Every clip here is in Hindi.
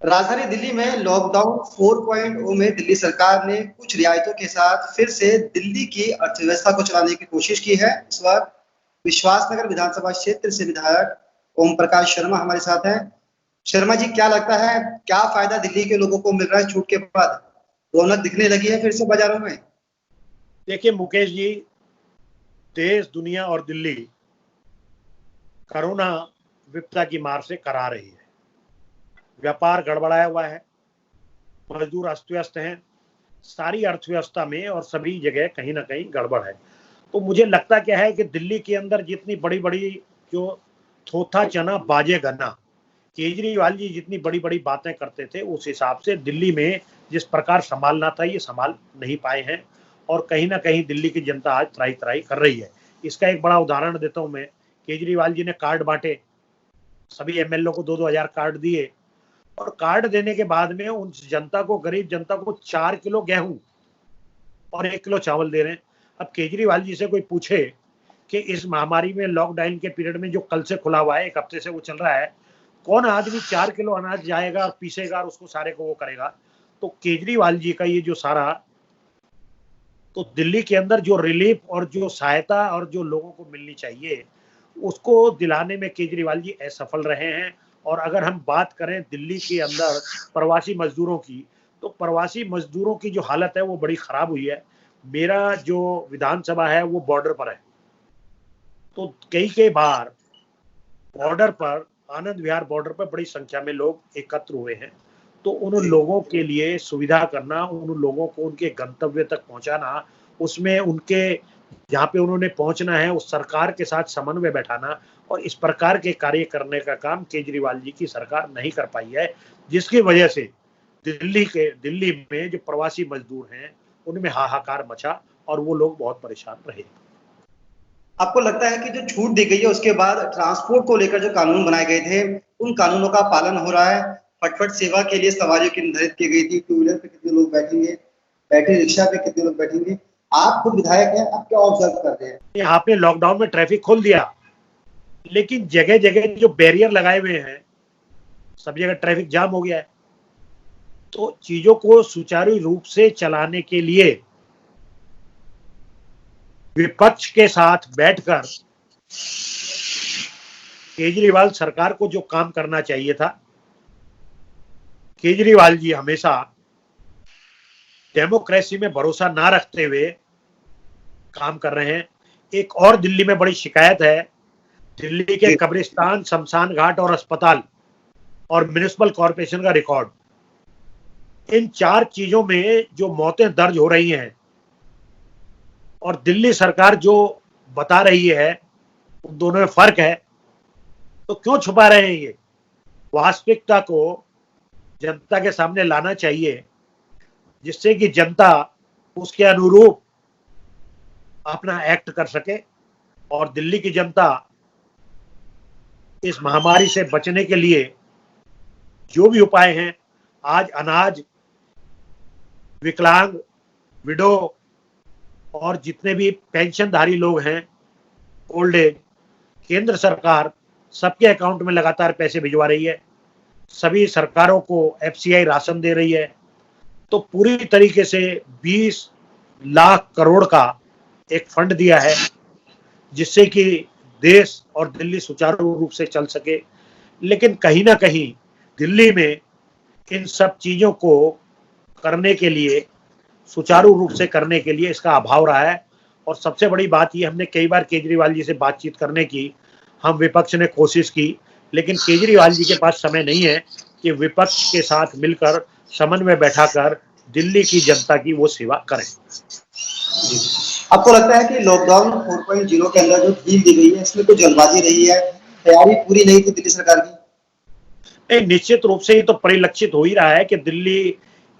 राजधानी दिल्ली में लॉकडाउन 4.0 में दिल्ली सरकार ने कुछ रियायतों के साथ फिर से दिल्ली की अर्थव्यवस्था को चलाने की कोशिश की है। इस वक्त विश्वासनगर विधानसभा क्षेत्र से विधायक ओम प्रकाश शर्मा हमारे साथ हैं। शर्मा जी, क्या लगता है, क्या फायदा दिल्ली के लोगों को मिल रहा है छूट के बाद? रौनक दिखने लगी है फिर से बाजारों में? देखिए मुकेश जी, देश, दुनिया और दिल्ली कोरोना विपदा की मार से करा रही है। व्यापार गड़बड़ाया हुआ है, मजदूर अस्त व्यस्त हैं, सारी अर्थव्यवस्था में और सभी जगह कहीं ना कहीं गड़बड़ है। तो मुझे लगता क्या है कि दिल्ली के अंदर जितनी बड़ी बड़ी जो थोथा चना बाजे गन्ना, केजरीवाल जी जितनी बड़ी बड़ी बातें करते थे उस हिसाब से दिल्ली में जिस प्रकार संभालना था ये संभाल नहीं पाए हैं। और कहीं ना कहीं दिल्ली की जनता आज त्राही त्राही कर रही है। इसका एक बड़ा उदाहरण देता हूं मैं। केजरीवाल जी ने कार्ड बांटे, सभी एमएलए को 2-2 हजार कार्ड दिए और कार्ड देने के बाद में उन जनता को, गरीब जनता को 4 किलो गेहूं और 1 किलो चावल दे रहे हैं। अब केजरीवाल जी से कोई पूछे कि इस महामारी में, लॉकडाउन के पीरियड में जो कल से खुला हुआ है, 1 हफ्ते से वो चल रहा है, कौन आदमी 4 किलो अनाज जाएगा और पीसेगा और उसको सारे को वो करेगा? तो केजरीवाल जी का ये जो सारा, तो दिल्ली के अंदर जो रिलीफ और जो सहायता और जो लोगों को मिलनी चाहिए उसको दिलाने में केजरीवाल जी असफल रहे हैं। और अगर हम बात करें दिल्ली के अंदर प्रवासी मजदूरों की, तो प्रवासी मजदूरों की जो हालत है वो बड़ी खराब हुई है। मेरा जो विधानसभा है वो बॉर्डर पर है, तो कई बार बॉर्डर पर, आनंद विहार बॉर्डर पर बड़ी संख्या में लोग एकत्र हुए हैं। तो उन लोगों के लिए सुविधा करना, उन लोगों को उनके गंतव्य तक पहुंचाना, उसमें उनके जहाँ पे उन्होंने पहुंचना है उस सरकार के साथ समन्वय बैठाना और इस प्रकार के कार्य करने का काम केजरीवाल जी की सरकार नहीं कर पाई है, जिसकी वजह से दिल्ली में जो प्रवासी मजदूर हैं उनमें हाहाकार मचा और वो लोग बहुत परेशान रहे। आपको लगता है कि जो छूट दी गई है उसके बाद ट्रांसपोर्ट को लेकर जो कानून बनाए गए थे उन कानूनों का पालन हो रहा है? फटफट सेवा के लिए सवारियों की निर्धारित की गई थी, टू व्हीलर पे कितने लोग बैठेंगे, बैटरी रिक्शा पे कितने लोग बैठेंगे? आप खुद विधायक हैं, आप क्या ऑब्जर्व कर रहे हैं? यहाँ पे लॉकडाउन में ट्रैफिक खोल दिया, लेकिन जगह जगह जो बैरियर लगाए हुए हैं सब जगह ट्रैफिक जाम हो गया है। तो चीजों को सुचारू रूप से चलाने के लिए विपक्ष के साथ बैठकर केजरीवाल सरकार को जो काम करना चाहिए था, केजरीवाल जी हमेशा डेमोक्रेसी में भरोसा ना रखते हुए काम कर रहे हैं। एक और दिल्ली में बड़ी शिकायत है, दिल्ली के कब्रिस्तान, शमशान घाट और अस्पताल और म्युनिसिपल कॉर्पोरेशन का रिकॉर्ड। इन 4 चीजों में जो मौतें दर्ज हो रही हैं और दिल्ली सरकार जो बता रही है उन दोनों में फर्क है। तो क्यों छुपा रहे हैं? ये वास्तविकता को जनता के सामने लाना चाहिए, जिससे कि जनता उसके अनुरूप अपना एक्ट कर सके और दिल्ली की जनता इस महामारी से बचने के लिए जो भी उपाय हैं, आज अनाज, विकलांग, विडो और जितने भी पेंशनधारी लोग हैं, ओल्ड एज, केंद्र सरकार सबके अकाउंट में लगातार पैसे भिजवा रही है, सभी सरकारों को एफसीआई राशन दे रही है। तो पूरी तरीके से 20 लाख करोड़ का एक फंड दिया है जिससे कि देश और दिल्ली सुचारू रूप से चल सके। लेकिन कहीं ना कहीं दिल्ली में इन सब चीजों को करने के लिए, सुचारू रूप से करने के लिए इसका अभाव रहा है। और सबसे बड़ी बात ये, हमने कई बार केजरीवाल जी से बातचीत करने की, हम विपक्ष ने कोशिश की, लेकिन केजरीवाल जी के पास समय नहीं है कि विपक्ष के साथ मिलकर समन्वय बैठाकर दिल्ली की जनता की वो सेवा करें। आपको लगता है कि लॉकडाउन 4.0 के अंदर जो ढील दी गई है इसमें तो जल्दबाजी रही है, तैयारी पूरी नहीं थी दिल्ली सरकार की? नहीं, निश्चित रूप से ये तो परिलक्षित हो ही रहा है कि दिल्ली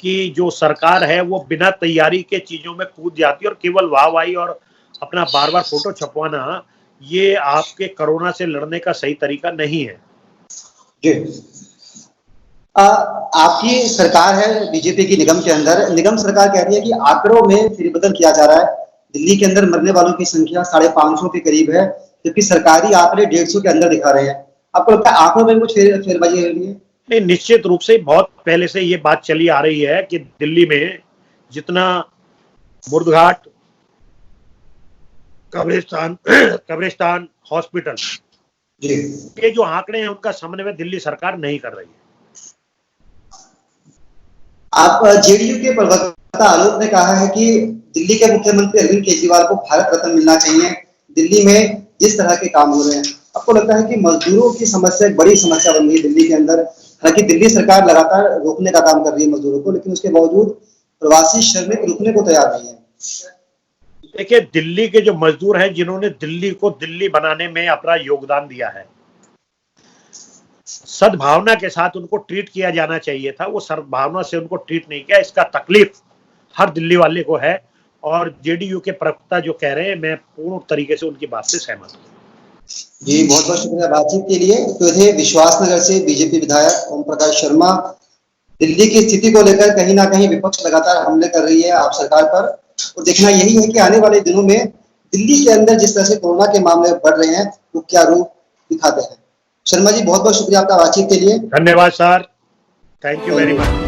की जो सरकार है वो बिना तैयारी के चीजों में कूद जाती है और केवल वाहवाही और अपना बार बार फोटो छपवाना, ये आपके कोरोना से लड़ने का सही तरीका नहीं है। जी, आपकी सरकार है बीजेपी की निगम के अंदर, निगम सरकार कह रही है कि आंकड़ों में फेरबदल किया जा रहा है। दिल्ली के अंदर मरने वालों की संख्या 550 के करीब है, जबकि सरकारी आंकड़े 150 के अंदर दिखा रहे हैं। आपको लगता है आंकड़ों में कुछ फेरबाजी हो रही है? नहीं, निश्चित रूप से बहुत पहले से ये बात चली आ रही है कि दिल्ली में जितना मुर्दघाट, कब्रिस्तान हॉस्पिटल जी के जो आंकड़े हैं उनका समन्वय दिल्ली सरकार नहीं कर रही है। आप जेडीयू के प्रवक्ता आलोक ने कहा है कि दिल्ली के मुख्यमंत्री अरविंद केजरीवाल को भारत रत्न मिलना चाहिए। दिल्ली में जिस तरह के काम हो रहे हैं, आपको लगता है कि मजदूरों की समस्या एक बड़ी समस्या बन गई है दिल्ली के अंदर? हालांकि दिल्ली सरकार लगातार रोकने का काम कर रही है मजदूरों को, लेकिन उसके बावजूद प्रवासी श्रमिक रुकने को तैयार नहीं है। देखिए, दिल्ली के जो मजदूर हैं जिन्होंने दिल्ली को दिल्ली बनाने में अपना योगदान दिया है, सद्भावना के साथ उनको ट्रीट किया जाना चाहिए था। वो सद्भावना से उनको ट्रीट नहीं किया, इसका तकलीफ हर दिल्ली वाले को है। और जेडीयू के प्रवक्ता जो कह रहे हैं, मैं पूर्ण तरीके से उनकी बात से सहमत हूँ। जी बहुत बहुत शुक्रिया बातचीत के लिए। तो थे विश्वासनगर से बीजेपी विधायक ओम प्रकाश शर्मा। दिल्ली की स्थिति को लेकर कहीं ना कहीं विपक्ष लगातार हमले कर रही है आप सरकार पर, और देखना यही है कि आने वाले दिनों में दिल्ली के अंदर जिस तरह से कोरोना के मामले बढ़ रहे हैं वो क्या रूप दिखाते हैं। शर्मा जी बहुत बहुत शुक्रिया आपका बातचीत के लिए। धन्यवाद sir, thank you very much.